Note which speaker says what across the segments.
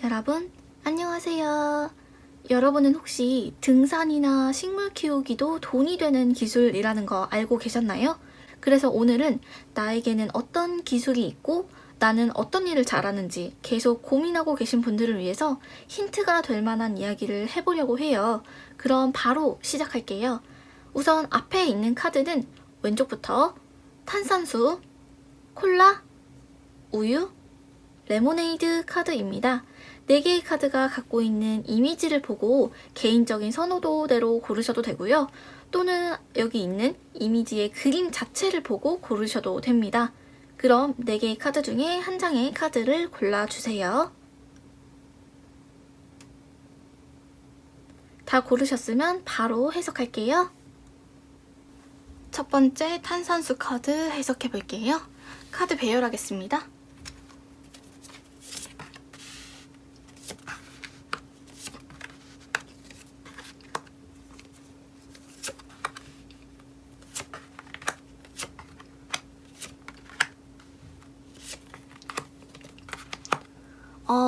Speaker 1: 여러분, 안녕하세요. 여러분은 혹시 등산이나 식물 키우기도 돈이 되는 기술이라는 거 알고 계셨나요? 그래서 오늘은 나에게는 어떤 기술이 있고 나는 어떤 일을 잘하는지 계속 고민하고 계신 분들을 위해서 힌트가 될 만한 이야기를 해보려고 해요. 그럼 바로 시작할게요. 우선 앞에 있는 카드는 왼쪽부터 탄산수, 콜라, 우유, 레모네이드 카드입니다. 4개의 카드가 갖고 있는 이미지를 보고 개인적인 선호도대로 고르셔도 되고요. 또는 여기 있는 이미지의 그림 자체를 보고 고르셔도 됩니다. 그럼 4개의 카드 중에 한 장의 카드를 골라주세요. 다 고르셨으면 바로 해석할게요. 첫 번째 탄산수 카드 해석해 볼게요. 카드 배열하겠습니다.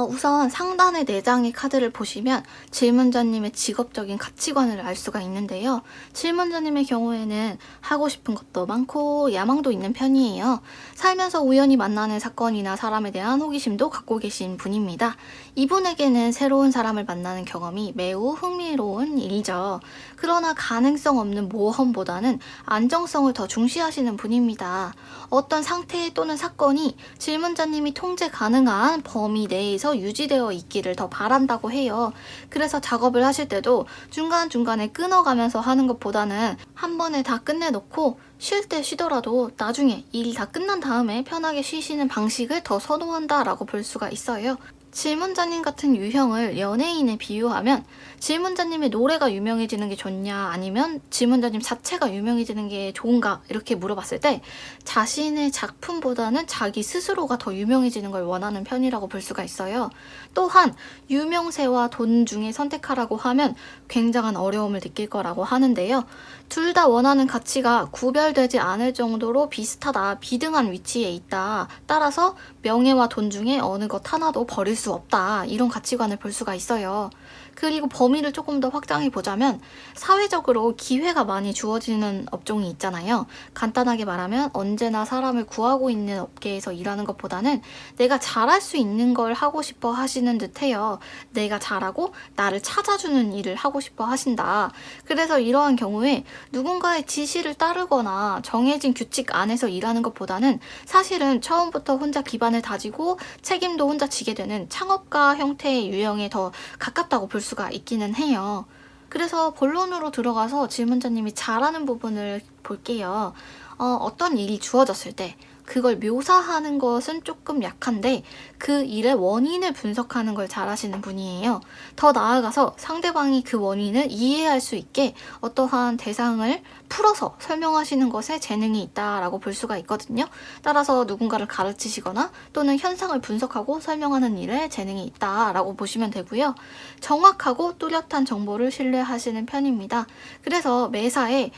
Speaker 1: 우선 상단의 4장의 카드를 보시면 질문자님의 직업적인 가치관을 알 수가 있는데요. 질문자님의 경우에는 하고 싶은 것도 많고 야망도 있는 편이에요. 살면서 우연히 만나는 사건이나 사람에 대한 호기심도 갖고 계신 분입니다. 이분에게는 새로운 사람을 만나는 경험이 매우 흥미로운 일이죠. 그러나 가능성 없는 모험보다는 안정성을 더 중시하시는 분입니다. 어떤 상태 또는 사건이 질문자님이 통제 가능한 범위 내에서 유지되어 있기를 더 바란다고 해요. 그래서 작업을 하실 때도 중간중간에 끊어가면서 하는 것보다는 한 번에 다 끝내놓고 쉴 때 쉬더라도 나중에 일이 다 끝난 다음에 편하게 쉬시는 방식을 더 선호한다라고 볼 수가 있어요. 질문자님 같은 유형을 연예인에 비유하면 질문자님의 노래가 유명해지는 게 좋냐 아니면 질문자님 자체가 유명해지는 게 좋은가 이렇게 물어봤을 때 자신의 작품보다는 자기 스스로가 더 유명해지는 걸 원하는 편이라고 볼 수가 있어요. 또한 유명세와 돈 중에 선택하라고 하면 굉장한 어려움을 느낄 거라고 하는데요. 둘 다 원하는 가치가 구별되지 않을 정도로 비슷하다, 비등한 위치에 있다. 따라서 명예와 돈 중에 어느 것 하나도 버릴 수 없다. 이런 가치관을 볼 수가 있어요. 그리고 범위를 조금 더 확장해 보자면 사회적으로 기회가 많이 주어지는 업종이 있잖아요. 간단하게 말하면 언제나 사람을 구하고 있는 업계에서 일하는 것보다는 내가 잘할 수 있는 걸 하고 싶어 하시는 듯해요. 내가 잘하고 나를 찾아주는 일을 하고 싶어 하신다. 그래서 이러한 경우에 누군가의 지시를 따르거나 정해진 규칙 안에서 일하는 것보다는 사실은 처음부터 혼자 기반을 다지고 책임도 혼자 지게 되는 창업가 형태의 유형에 더 가깝다고 볼 수가 있기는 해요. 그래서 본론으로 들어가서 질문자님이 잘하는 부분을 볼게요. 어떤 일이 주어졌을 때 그걸 묘사하는 것은 조금 약한데 그 일의 원인을 분석하는 걸 잘하시는 분이에요. 더 나아가서 상대방이 그 원인을 이해할 수 있게 어떠한 대상을 풀어서 설명하시는 것에 재능이 있다라고 볼 수가 있거든요. 따라서 누군가를 가르치시거나 또는 현상을 분석하고 설명하는 일에 재능이 있다라고 보시면 되고요. 정확하고 뚜렷한 정보를 신뢰하시는 편입니다. 그래서 매사에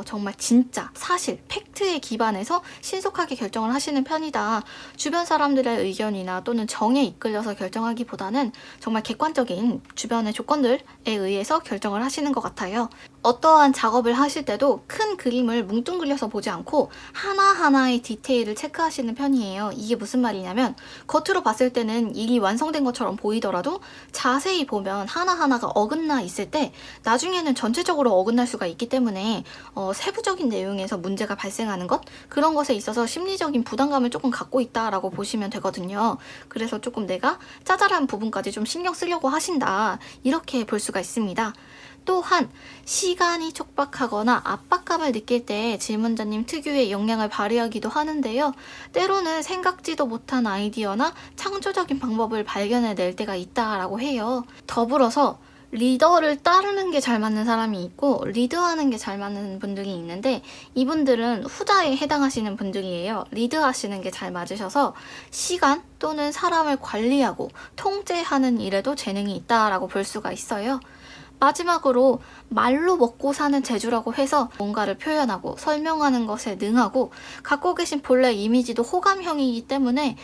Speaker 1: 정말 진짜 사실 팩트에 기반해서 신속하게 결정을 하시는 편이다. 주변 사람들의 의견이나 또는 정에 이끌려서 결정하기보다는 정말 객관적인 주변의 조건들에 의해서 결정을 하시는 것 같아요. 어떠한 작업을 하실 때도 큰 그림을 뭉뚱그려서 보지 않고 하나하나의 디테일을 체크하시는 편이에요. 이게 무슨 말이냐면 겉으로 봤을 때는 일이 완성된 것처럼 보이더라도 자세히 보면 하나하나가 어긋나 있을 때 나중에는 전체적으로 어긋날 수가 있기 때문에 세부적인 내용에서 문제가 발생하는 것 그런 것에 있어서 심리적인 부담감을 조금 갖고 있다라고 보시면 되거든요. 그래서 조금 내가 짜잘한 부분까지 좀 신경 쓰려고 하신다 이렇게 볼 수가 있습니다. 또한 시간이 촉박하거나 압박감을 느낄 때 질문자님 특유의 역량을 발휘하기도 하는데요. 때로는 생각지도 못한 아이디어나 창조적인 방법을 발견해낼 때가 있다라고 해요. 더불어서 리더를 따르는 게 잘 맞는 사람이 있고 리드하는 게 잘 맞는 분들이 있는데 이분들은 후자에 해당하시는 분들이에요. 리드하시는 게 잘 맞으셔서 시간 또는 사람을 관리하고 통제하는 일에도 재능이 있다라고 볼 수가 있어요. 마지막으로 말로 먹고 사는 재주라고 해서 뭔가를 표현하고 설명하는 것에 능하고 갖고 계신 본래 이미지도 호감형이기 때문에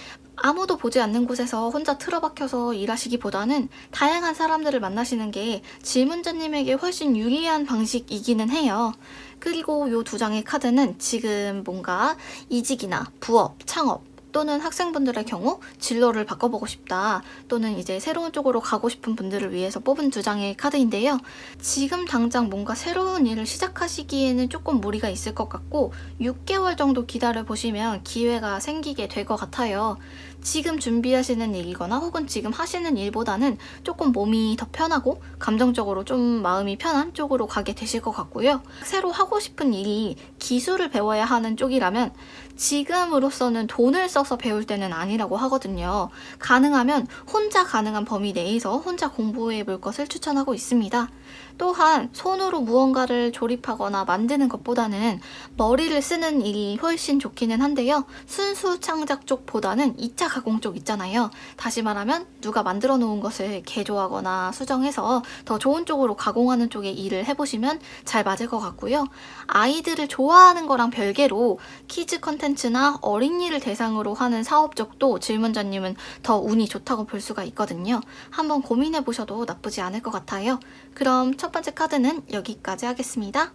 Speaker 1: 아무도 보지 않는 곳에서 혼자 틀어박혀서 일하시기보다는 다양한 사람들을 만나시는 게 질문자님에게 훨씬 유리한 방식이기는 해요. 그리고 이 두 장의 카드는 지금 뭔가 이직이나 부업, 창업 또는 학생분들의 경우 진로를 바꿔보고 싶다 또는 이제 새로운 쪽으로 가고 싶은 분들을 위해서 뽑은 두 장의 카드인데요. 지금 당장 뭔가 새로운 일을 시작하시기에는 조금 무리가 있을 것 같고 6개월 정도 기다려 보시면 기회가 생기게 될 것 같아요. 지금 준비하시는 일이거나 혹은 지금 하시는 일보다는 조금 몸이 더 편하고 감정적으로 좀 마음이 편한 쪽으로 가게 되실 것 같고요. 새로 하고 싶은 일이 기술을 배워야 하는 쪽이라면 지금으로서는 돈을 써서 배울 때는 아니라고 하거든요. 가능하면 혼자 가능한 범위 내에서 혼자 공부해 볼 것을 추천하고 있습니다. 또한 손으로 무언가를 조립하거나 만드는 것보다는 머리를 쓰는 일이 훨씬 좋기는 한데요. 순수 창작 쪽보다는 2차 가공 쪽 있잖아요. 다시 말하면 누가 만들어 놓은 것을 개조하거나 수정해서 더 좋은 쪽으로 가공하는 쪽의 일을 해보시면 잘 맞을 것 같고요. 아이들을 좋아하는 거랑 별개로 키즈 컨텐츠나 어린이를 대상으로 하는 사업 쪽도 질문자님은 더 운이 좋다고 볼 수가 있거든요. 한번 고민해 보셔도 나쁘지 않을 것 같아요. 그럼 첫 번째 카드는 여기까지 하겠습니다.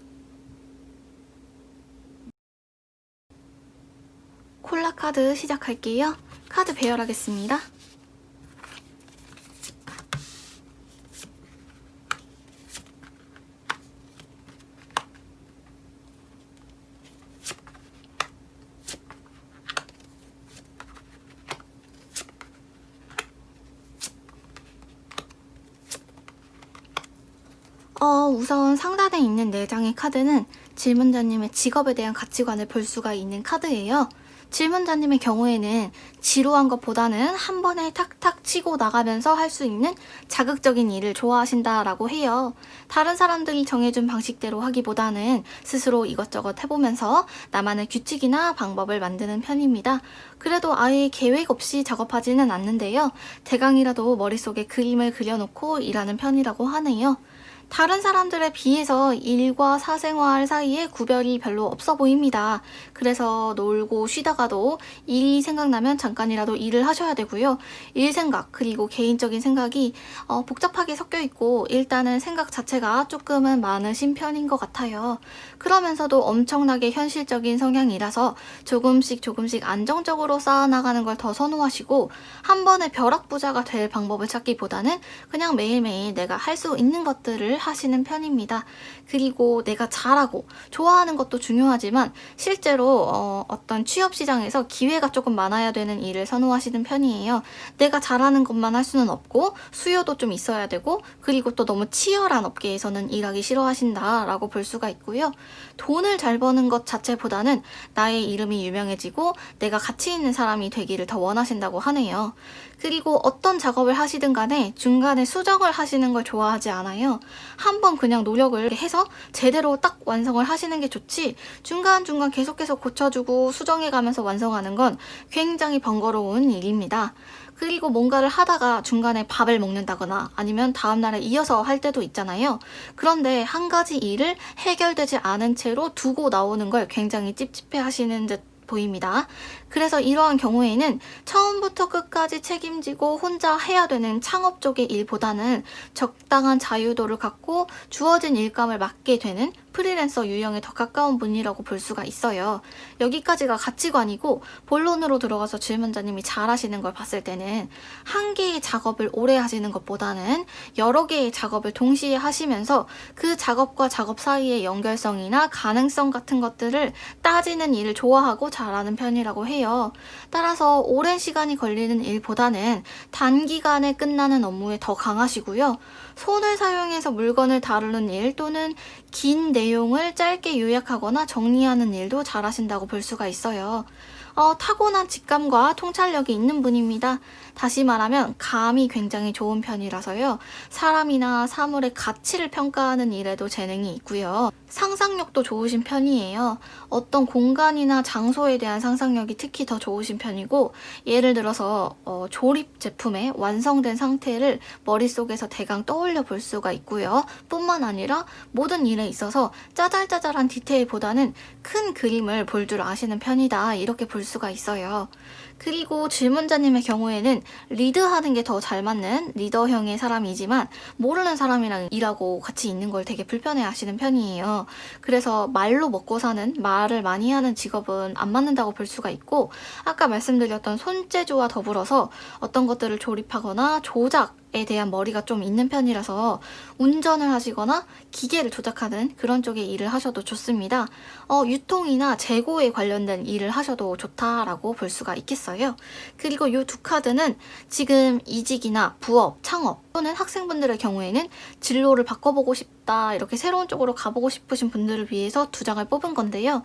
Speaker 1: 콜라 카드 시작할게요. 카드 배열하겠습니다. 우선 상단에 있는 4장의 카드는 질문자님의 직업에 대한 가치관을 볼 수가 있는 카드예요. 질문자님의 경우에는 지루한 것보다는 한 번에 탁탁 치고 나가면서 할 수 있는 자극적인 일을 좋아하신다라고 해요. 다른 사람들이 정해준 방식대로 하기보다는 스스로 이것저것 해보면서 나만의 규칙이나 방법을 만드는 편입니다. 그래도 아예 계획 없이 작업하지는 않는데요. 대강이라도 머릿속에 그림을 그려놓고 일하는 편이라고 하네요. 다른 사람들에 비해서 일과 사생활 사이에 구별이 별로 없어 보입니다. 그래서 놀고 쉬다가도 일이 생각나면 잠깐이라도 일을 하셔야 되고요. 일 생각 그리고 개인적인 생각이 복잡하게 섞여 있고 일단은 생각 자체가 조금은 많으신 편인 것 같아요. 그러면서도 엄청나게 현실적인 성향이라서 조금씩 안정적으로 쌓아나가는 걸 더 선호하시고 한 번에 벼락부자가 될 방법을 찾기보다는 그냥 매일매일 내가 할 수 있는 것들을 하시는 편입니다. 그리고 내가 잘하고 좋아하는 것도 중요하지만 실제로 어떤 취업 시장에서 기회가 조금 많아야 되는 일을 선호하시는 편이에요. 내가 잘하는 것만 할 수는 없고 수요도 좀 있어야 되고 그리고 또 너무 치열한 업계에서는 일하기 싫어하신다라고 볼 수가 있고요. 돈을 잘 버는 것 자체보다는 나의 이름이 유명해지고 내가 가치 있는 사람이 되기를 더 원하신다고 하네요. 그리고 어떤 작업을 하시든 간에 중간에 수정을 하시는 걸 좋아하지 않아요. 한번 그냥 노력을 해서 제대로 딱 완성을 하시는 게 좋지 중간중간 계속해서 고쳐주고 수정해가면서 완성하는 건 굉장히 번거로운 일입니다. 그리고 뭔가를 하다가 중간에 밥을 먹는다거나 아니면 다음날에 이어서 할 때도 있잖아요. 그런데 한 가지 일을 해결되지 않은 채로 두고 나오는 걸 굉장히 찝찝해 하시는 듯 보입니다. 그래서 이러한 경우에는 처음부터 끝까지 책임지고 혼자 해야 되는 창업 쪽의 일보다는 적당한 자유도를 갖고 주어진 일감을 맡게 되는 프리랜서 유형에 더 가까운 분이라고 볼 수가 있어요. 여기까지가 가치관이고 본론으로 들어가서 질문자님이 잘하시는 걸 봤을 때는 한 개의 작업을 오래 하시는 것보다는 여러 개의 작업을 동시에 하시면서 그 작업과 작업 사이의 연결성이나 가능성 같은 것들을 따지는 일을 좋아하고 잘하는 편이라고 해요. 따라서 오랜 시간이 걸리는 일보다는 단기간에 끝나는 업무에 더 강하시고요. 손을 사용해서 물건을 다루는 일 또는 긴 내용을 짧게 요약하거나 정리하는 일도 잘하신다고 볼 수가 있어요. 타고난 직감과 통찰력이 있는 분입니다. 다시 말하면 감이 굉장히 좋은 편이라서요. 사람이나 사물의 가치를 평가하는 일에도 재능이 있고요. 상상력도 좋으신 편이에요. 어떤 공간이나 장소에 대한 상상력이 특히 더 좋으신 편이고, 예를 들어서 조립 제품의 완성된 상태를 머릿속에서 대강 떠올려 볼 수가 있고요. 뿐만 아니라 모든 일에 있어서 짜잘짜잘한 디테일보다는 큰 그림을 볼 줄 아시는 편이다, 이렇게 볼 수가 있어요. 그리고 질문자님의 경우에는 리드하는 게 더 잘 맞는 리더형의 사람이지만, 모르는 사람이랑 일하고 같이 있는 걸 되게 불편해 하시는 편이에요. 그래서 말로 먹고 사는, 말을 많이 하는 직업은 안 맞는다고 볼 수가 있고, 아까 말씀드렸던 손재주와 더불어서 어떤 것들을 조립하거나 조작에 대한 머리가 좀 있는 편이라서 운전을 하시거나 기계를 조작하는 그런 쪽의 일을 하셔도 좋습니다. 유통이나 재고에 관련된 일을 하셔도 좋다라고 볼 수가 있겠어요. 그리고 이 두 카드는 지금 이직이나 부업, 창업 또는 학생분들의 경우에는 진로를 바꿔보고 싶다, 이렇게 새로운 쪽으로 가보고 싶으신 분들을 위해서 두 장을 뽑은 건데요.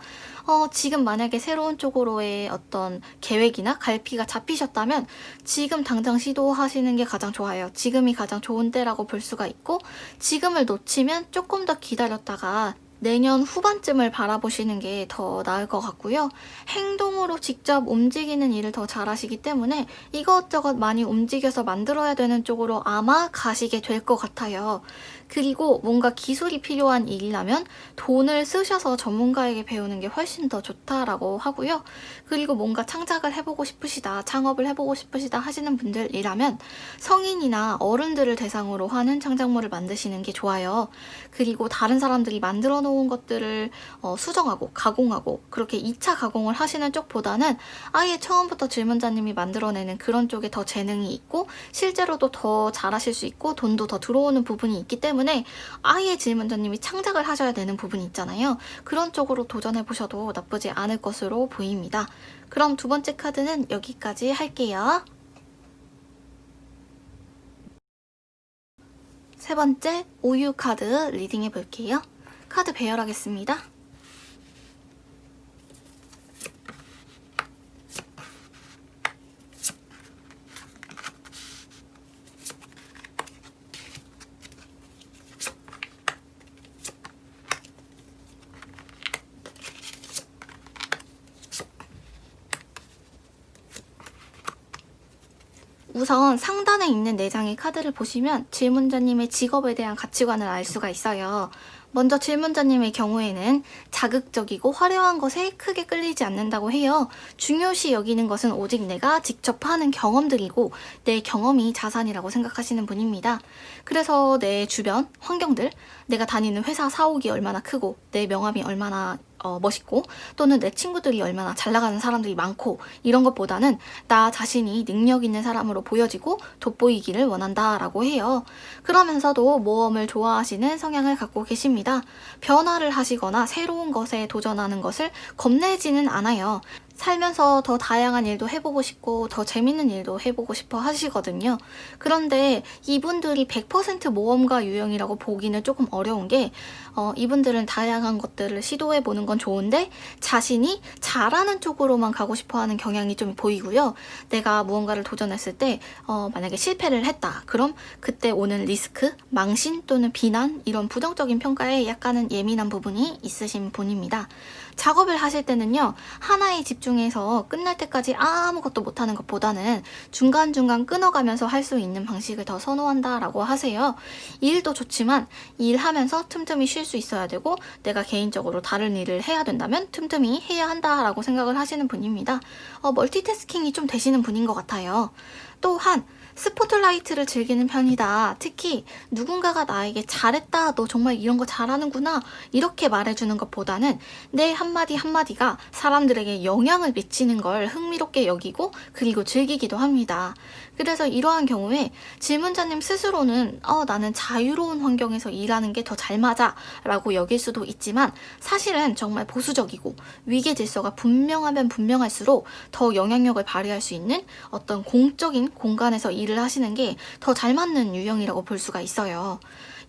Speaker 1: 지금 만약에 새로운 쪽으로의 어떤 계획이나 갈피가 잡히셨다면 지금 당장 시도하시는 게 가장 좋아요. 지금이 가장 좋은 때라고 볼 수가 있고, 지금을 놓치면 조금 더 기다렸다가 내년 후반쯤을 바라보시는 게 더 나을 것 같고요. 행동으로 직접 움직이는 일을 더 잘하시기 때문에 이것저것 많이 움직여서 만들어야 되는 쪽으로 아마 가시게 될 것 같아요. 그리고 뭔가 기술이 필요한 일이라면 돈을 쓰셔서 전문가에게 배우는 게 훨씬 더 좋다라고 하고요. 그리고 뭔가 창작을 해보고 싶으시다, 창업을 해보고 싶으시다 하시는 분들이라면 성인이나 어른들을 대상으로 하는 창작물을 만드시는 게 좋아요. 그리고 다른 사람들이 만들어 놓은 것들을 수정하고 가공하고 그렇게 2차 가공을 하시는 쪽보다는 아예 처음부터 질문자님이 만들어내는 그런 쪽에 더 재능이 있고, 실제로도 더 잘하실 수 있고 돈도 더 들어오는 부분이 있기 때문에 아예 질문자님이 창작을 하셔야 되는 부분이 있잖아요. 그런 쪽으로 도전해보셔도 나쁘지 않을 것으로 보입니다. 그럼 두 번째 카드는 여기까지 할게요. 세 번째 오유 카드 리딩해 볼게요. 카드 배열하겠습니다. 우선 상단에 있는 4장의 카드를 보시면 질문자님의 직업에 대한 가치관을 알 수가 있어요. 먼저 질문자님의 경우에는 자극적이고 화려한 것에 크게 끌리지 않는다고 해요. 중요시 여기는 것은 오직 내가 직접 하는 경험들이고 내 경험이 자산이라고 생각하시는 분입니다. 그래서 내 주변 환경들, 내가 다니는 회사 사옥이 얼마나 크고 내 명함이 얼마나 멋있고 또는 내 친구들이 얼마나 잘 나가는 사람들이 많고 이런 것보다는 나 자신이 능력 있는 사람으로 보여지고 돋보이기를 원한다라고 해요. 그러면서도 모험을 좋아하시는 성향을 갖고 계십니다. 변화를 하시거나 새로운 것에 도전하는 것을 겁내지는 않아요. 살면서 더 다양한 일도 해보고 싶고 더 재밌는 일도 해보고 싶어 하시거든요. 그런데 이분들이 100% 모험가 유형이라고 보기는 조금 어려운 게 이분들은 다양한 것들을 시도해보는 건 좋은데 자신이 잘하는 쪽으로만 가고 싶어 하는 경향이 좀 보이고요. 내가 무언가를 도전했을 때 만약에 실패를 했다. 그럼 그때 오는 리스크, 망신 또는 비난 이런 부정적인 평가에 약간은 예민한 부분이 있으신 분입니다. 작업을 하실 때는요, 하나에 집중해서 끝날 때까지 아무것도 못하는 것보다는 중간중간 끊어가면서 할 수 있는 방식을 더 선호한다라고 하세요. 일도 좋지만 일하면서 틈틈이 쉴 수 있어야 되고 내가 개인적으로 다른 일을 해야 된다면 틈틈이 해야 한다라고 생각을 하시는 분입니다. 멀티태스킹이 좀 되시는 분인 것 같아요. 또한 스포트라이트를 즐기는 편이다. 특히 누군가가 나에게 잘했다, 너 정말 이런 거 잘하는구나 이렇게 말해주는 것보다는 내 한마디 한마디가 사람들에게 영향을 미치는 걸 흥미롭게 여기고 그리고 즐기기도 합니다. 그래서 이러한 경우에 질문자님 스스로는 나는 자유로운 환경에서 일하는 게 더 잘 맞아 라고 여길 수도 있지만 사실은 정말 보수적이고 위계 질서가 분명하면 분명할수록 더 영향력을 발휘할 수 있는 어떤 공적인 공간에서 일을 하시는 게 더 잘 맞는 유형이라고 볼 수가 있어요.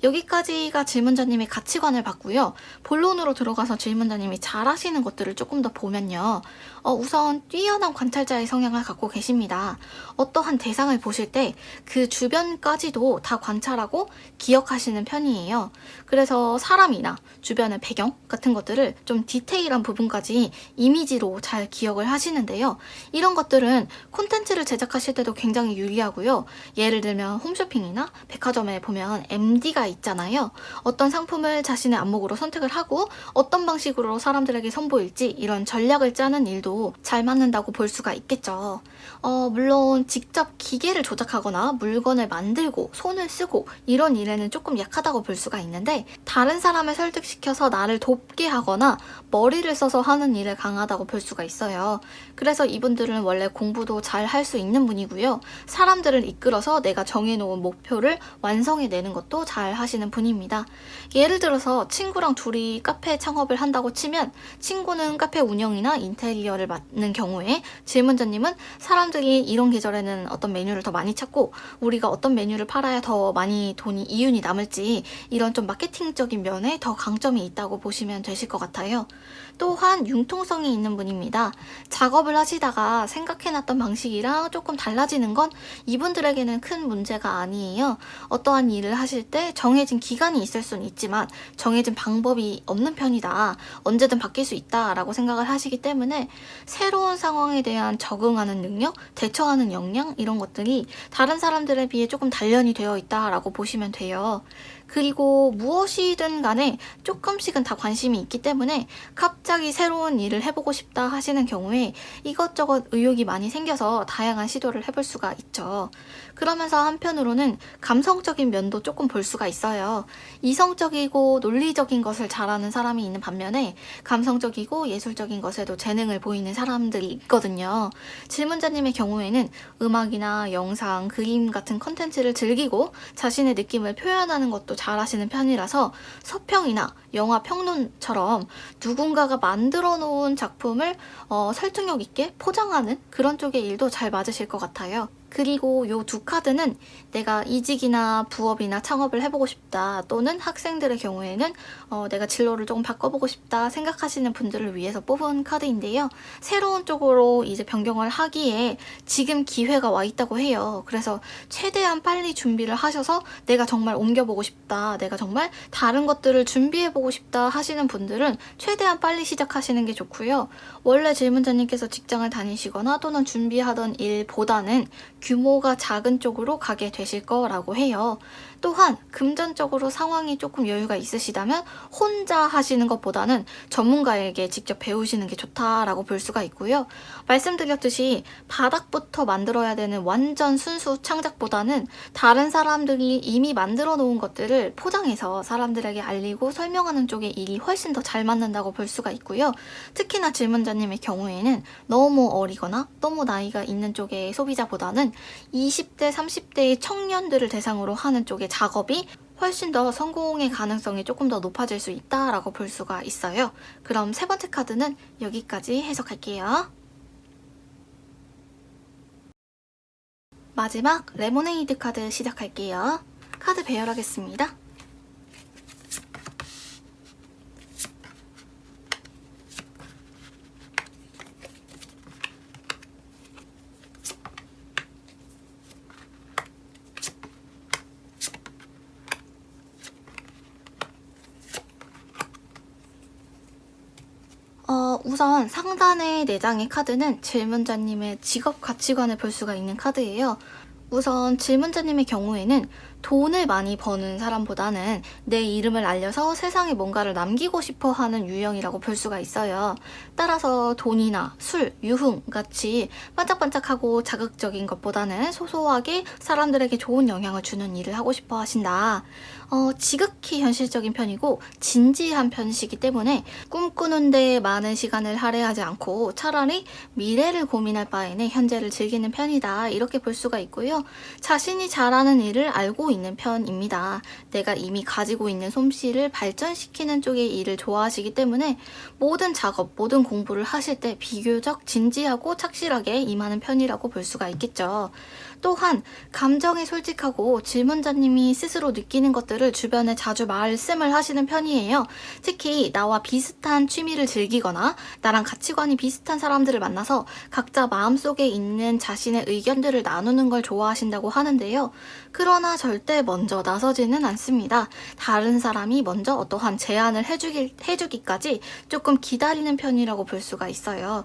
Speaker 1: 여기까지가 질문자님의 가치관을 봤고요. 본론으로 들어가서 질문자님이 잘하시는 것들을 조금 더 보면요. 우선 뛰어난 관찰자의 성향을 갖고 계십니다. 어떠한 대상을 보실 때 그 주변까지도 다 관찰하고 기억하시는 편이에요. 그래서 사람이나 주변의 배경 같은 것들을 좀 디테일한 부분까지 이미지로 잘 기억을 하시는데요. 이런 것들은 콘텐츠를 제작하실 때도 굉장히 유리하고요. 예를 들면 홈쇼핑이나 백화점에 보면 MD가 있잖아요. 어떤 상품을 자신의 안목으로 선택을 하고 어떤 방식으로 사람들에게 선보일지 이런 전략을 짜는 일도 잘 맞는다고 볼 수가 있겠죠. 물론 직접 기계를 조작하거나 물건을 만들고 손을 쓰고 이런 일에는 조금 약하다고 볼 수가 있는데, 다른 사람을 설득시켜서 나를 돕게 하거나 머리를 써서 하는 일에 강하다고 볼 수가 있어요. 그래서 이분들은 원래 공부도 잘 할 수 있는 분이고요. 사람들을 이끌어서 내가 정해놓은 목표를 완성해내는 것도 잘 하시는 분입니다. 예를 들어서 친구랑 둘이 카페 창업을 한다고 치면, 친구는 카페 운영이나 인테리어를 맡는 경우에 질문자님은 사람들이 이런 계절에는 어떤 메뉴를 더 많이 찾고 우리가 어떤 메뉴를 팔아야 더 많이 이윤이 남을지, 이런 좀 마케팅적인 면에 더 강점이 있다고 보시면 되실 것 같아요. 또한 융통성이 있는 분입니다. 작업을 하시다가 생각해놨던 방식이랑 조금 달라지는 건 이분들에게는 큰 문제가 아니에요. 어떠한 일을 하실 때 정해진 기간이 있을 수는 있지만 정해진 방법이 없는 편이다, 언제든 바뀔 수 있다 라고 생각을 하시기 때문에 새로운 상황에 대한 적응하는 능력, 대처하는 역량, 이런 것들이 다른 사람들에 비해 조금 단련이 되어 있다라고 보시면 돼요. 그리고 무엇이든 간에 조금씩은 다 관심이 있기 때문에 갑자기 새로운 일을 해보고 싶다 하시는 경우에 이것저것 의욕이 많이 생겨서 다양한 시도를 해볼 수가 있죠. 그러면서 한편으로는 감성적인 면도 조금 볼 수가 있어요. 이성적이고 논리적인 것을 잘하는 사람이 있는 반면에 감성적이고 예술적인 것에도 재능을 보이는 사람들이 있거든요. 질문자님의 경우에는 음악이나 영상, 그림 같은 컨텐츠를 즐기고 자신의 느낌을 표현하는 것도 잘하시는 편이라서 서평이나 영화 평론처럼 누군가가 만들어 놓은 작품을 설득력 있게 포장하는 그런 쪽의 일도 잘 맞으실 것 같아요. 그리고 요 두 카드는 내가 이직이나 부업이나 창업을 해보고 싶다, 또는 학생들의 경우에는 내가 진로를 조금 바꿔보고 싶다 생각하시는 분들을 위해서 뽑은 카드인데요. 새로운 쪽으로 이제 변경을 하기에 지금 기회가 와 있다고 해요. 그래서 최대한 빨리 준비를 하셔서 내가 정말 옮겨보고 싶다, 내가 정말 다른 것들을 준비해보고 싶다 하시는 분들은 최대한 빨리 시작하시는 게 좋고요. 원래 질문자님께서 직장을 다니시거나 또는 준비하던 일보다는 규모가 작은 쪽으로 가게 되실 거라고 해요. 또한 금전적으로 상황이 조금 여유가 있으시다면 혼자 하시는 것보다는 전문가에게 직접 배우시는 게 좋다라고 볼 수가 있고요. 말씀드렸듯이 바닥부터 만들어야 되는 완전 순수 창작보다는 다른 사람들이 이미 만들어 놓은 것들을 포장해서 사람들에게 알리고 설명하는 쪽의 일이 훨씬 더 잘 맞는다고 볼 수가 있고요. 특히나 질문자님의 경우에는 너무 어리거나 너무 나이가 있는 쪽의 소비자보다는 20대, 30대의 청년들을 대상으로 하는 쪽의 작업이 훨씬 더 성공의 가능성이 조금 더 높아질 수 있다라고 볼 수가 있어요. 그럼 세 번째 카드는 여기까지 해석할게요. 마지막 레모네이드 카드 시작할게요. 카드 배열하겠습니다. 우선 상단의 4장의 카드는 질문자님의 직업 가치관을 볼 수가 있는 카드예요. 우선 질문자님의 경우에는 돈을 많이 버는 사람보다는 내 이름을 알려서 세상에 뭔가를 남기고 싶어 하는 유형이라고 볼 수가 있어요. 따라서 돈이나 술, 유흥 같이 반짝반짝하고 자극적인 것보다는 소소하게 사람들에게 좋은 영향을 주는 일을 하고 싶어 하신다. 지극히 현실적인 편이고 진지한 편이시기 때문에 꿈꾸는데 많은 시간을 할애하지 않고 차라리 미래를 고민할 바에는 현재를 즐기는 편이다, 이렇게 볼 수가 있고요. 있는데요. 자신이 잘하는 일을 알고 있는 편입니다. 내가 이미 가지고 있는 솜씨를 발전시키는 쪽의 일을 좋아하시기 때문에 모든 작업, 모든 공부를 하실 때 비교적 진지하고 착실하게 임하는 편이라고 볼 수가 있겠죠. 또한 감정에 솔직하고 질문자님이 스스로 느끼는 것들을 주변에 자주 말씀을 하시는 편이에요. 특히 나와 비슷한 취미를 즐기거나 나랑 가치관이 비슷한 사람들을 만나서 각자 마음속에 있는 자신의 의견들을 나누는 걸 좋아하신다고 하는데요. 그러나 절대 먼저 나서지는 않습니다. 다른 사람이 먼저 어떠한 제안을 해주기까지 조금 기다리는 편이라고 볼 수가 있어요.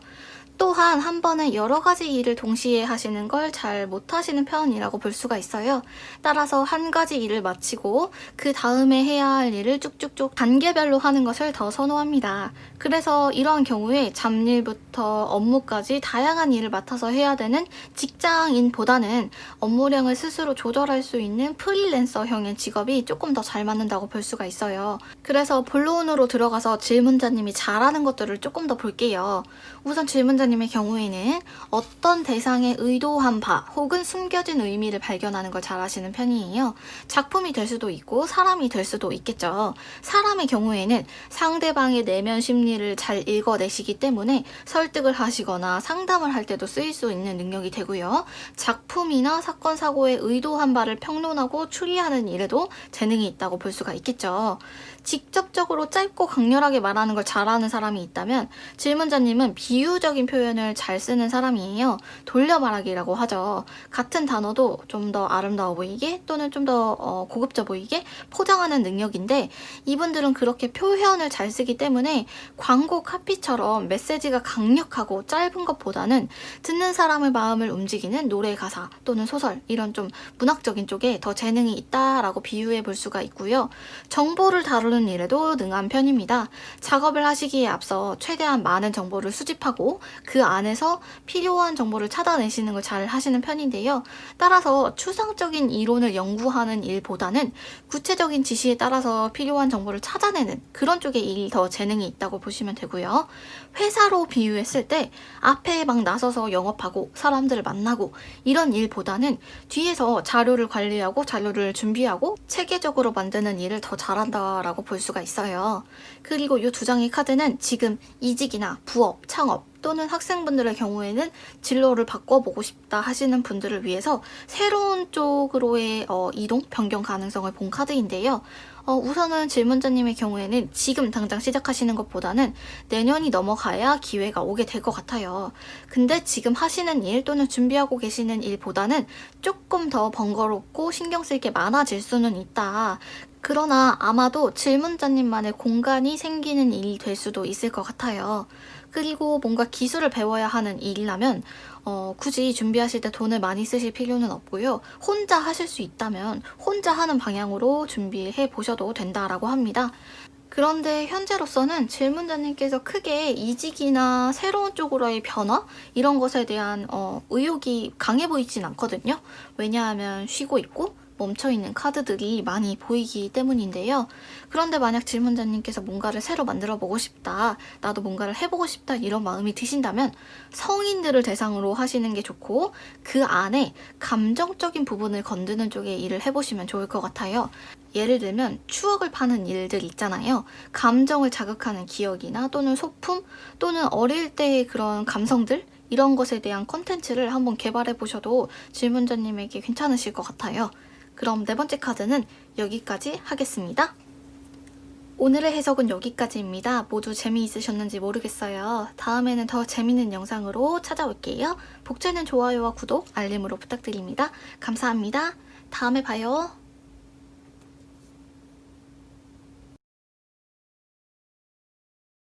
Speaker 1: 또한 한 번에 여러 가지 일을 동시에 하시는 걸 잘 못하시는 편이라고 볼 수가 있어요. 따라서 한 가지 일을 마치고 그 다음에 해야 할 일을 쭉쭉쭉 단계별로 하는 것을 더 선호합니다. 그래서 이러한 경우에 잡일부터 업무까지 다양한 일을 맡아서 해야 되는 직장인보다는 업무량을 스스로 조절할 수 있는 프리랜서형의 직업이 조금 더 잘 맞는다고 볼 수가 있어요. 그래서 본론으로 들어가서 질문자님이 잘하는 것들을 조금 더 볼게요. 우선 질문자님의 경우에는 어떤 대상의 의도한 바 혹은 숨겨진 의미를 발견하는 걸 잘하시는 편이에요. 작품이 될 수도 있고 사람이 될 수도 있겠죠. 사람의 경우에는 상대방의 내면 심리를 잘 읽어내시기 때문에 설득을 하시거나 상담을 할 때도 쓰일 수 있는 능력이 되고요. 작품이나 사건 사고의 의도한 바를 평론하고 추리하는 일에도 재능이 있다고 볼 수가 있겠죠. 직접적으로 짧고 강렬하게 말하는 걸 잘하는 사람이 있다면 질문자님은 비유적인 표현을 잘 쓰는 사람이에요. 돌려 말하기라고 하죠. 같은 단어도 좀 더 아름다워 보이게 또는 좀 더 고급져 보이게 포장하는 능력인데 이분들은 그렇게 표현을 잘 쓰기 때문에 광고 카피처럼 메시지가 강력하고 짧은 것보다는 듣는 사람의 마음을 움직이는 노래 가사 또는 소설 이런 좀 문학적인 쪽에 더 재능이 있다라고 비유해 볼 수가 있고요. 정보를 다루는 일에도 능한 편입니다. 작업을 하시기에 앞서 최대한 많은 정보를 수집하고 그 안에서 필요한 정보를 찾아내시는 걸 잘 하시는 편인데요. 따라서 추상적인 이론을 연구하는 일보다는 구체적인 지시에 따라서 필요한 정보를 찾아내는 그런 쪽에 일이 더 재능이 있다고 보시면 되고요. 회사로 비유했을 때 앞에 막 나서서 영업하고 사람들을 만나고 이런 일보다는 뒤에서 자료를 관리하고 자료를 준비하고 체계적으로 만드는 일을 더 잘한다라고 볼 수가 있어요. 그리고 이 두 장의 카드는 지금 이직이나 부업, 창업 또는 학생분들의 경우에는 진로를 바꿔보고 싶다 하시는 분들을 위해서 새로운 쪽으로의 이동, 변경 가능성을 본 카드인데요. 우선은 질문자님의 경우에는 지금 당장 시작하시는 것보다는 내년이 넘어가야 기회가 오게 될 것 같아요. 근데 지금 하시는 일 또는 준비하고 계시는 일보다는 조금 더 번거롭고 신경 쓸 게 많아질 수는 있다. 그러나 아마도 질문자님만의 공간이 생기는 일이 될 수도 있을 것 같아요. 그리고 뭔가 기술을 배워야 하는 일이라면 굳이 준비하실 때 돈을 많이 쓰실 필요는 없고요. 혼자 하실 수 있다면 혼자 하는 방향으로 준비해 보셔도 된다라고 합니다. 그런데 현재로서는 질문자님께서 크게 이직이나 새로운 쪽으로의 변화 이런 것에 대한 의욕이 강해 보이진 않거든요. 왜냐하면 쉬고 있고 멈춰있는 카드들이 많이 보이기 때문인데요. 그런데 만약 질문자님께서 뭔가를 새로 만들어 보고 싶다, 나도 뭔가를 해보고 싶다 이런 마음이 드신다면 성인들을 대상으로 하시는 게 좋고 그 안에 감정적인 부분을 건드는 쪽에 일을 해보시면 좋을 것 같아요. 예를 들면 추억을 파는 일들 있잖아요. 감정을 자극하는 기억이나 또는 소품 또는 어릴 때의 그런 감성들 이런 것에 대한 컨텐츠를 한번 개발해 보셔도 질문자님에게 괜찮으실 것 같아요. 그럼 네 번째 카드는 여기까지 하겠습니다. 오늘의 해석은 여기까지입니다. 모두 재미있으셨는지 모르겠어요. 다음에는 더 재밌는 영상으로 찾아올게요. 복제는 좋아요와 구독, 알림으로 부탁드립니다. 감사합니다. 다음에 봐요.